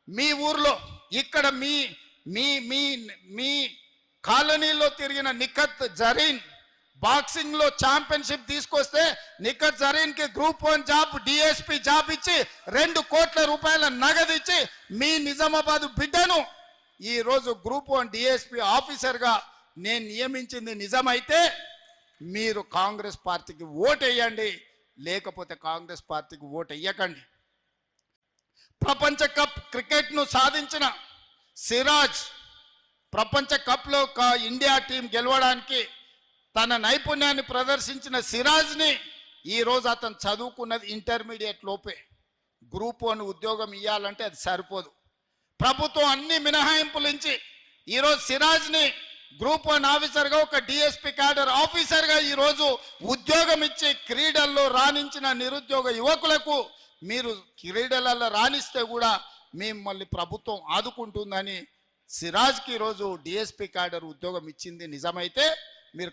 మీ ఊర్లో ఇక్కడ మీ మీ మీ మీ కాలనీలో తిరిగిన నిఖత్ జరీన్ బాక్సింగ్ లో ఛాంపియన్షిప్ తీసుకొస్తే నిఖత్ జరీన్ కి గ్రూప్ 1 జాబ్ డిఎస్పీ జాబ్ ఇచ్చి 2 కోట్ల రూపాయల నగదు ఇచ్చి మీ నిజామాబాద్ బిడ్డను ఈ రోజు గ్రూప్ 1 డిఎస్పీ ఆఫీసర్ గా నేను నియమించింది నిజమైతే మీరు కాంగ్రెస్ పార్టీకి ఓటు వేయండి, లేకపోతే కాంగ్రెస్ పార్టీకి ఓటు వేయకండి. ప్రపంచ కప్ క్రికెట్ ను సాధించిన సిరాజ్ ప్రపంచ కప్లో ఇండియా టీం గెలవడానికి తన నైపుణ్యాన్ని ప్రదర్శించిన సిరాజ్ని ఈరోజు అతను చదువుకున్నది ఇంటర్మీడియట్ లోపే. గ్రూప్ 1 ఉద్యోగం ఇవ్వాలంటే అది సరిపోదు. ప్రభుత్వం అన్ని మినహాయింపులు ఇచ్చి ఈరోజు సిరాజ్ని గ్రూప్ 1 ఆఫీసర్గా ఒక డిఎస్పీ క్యాడర్ ఆఫీసర్గా ఈరోజు ఉద్యోగం ఇచ్చి క్రీడల్లో రాణించిన నిరుద్యోగ యువకులకు మీరు క్రీడలలో రాణిస్తే కూడా మిమ్మల్ని ప్రభుత్వం ఆదుకుంటుందని సిరాజ్కి ఈరోజు డిఎస్పీ క్యాడర్ ఉద్యోగం ఇచ్చింది నిజమైతే మీరు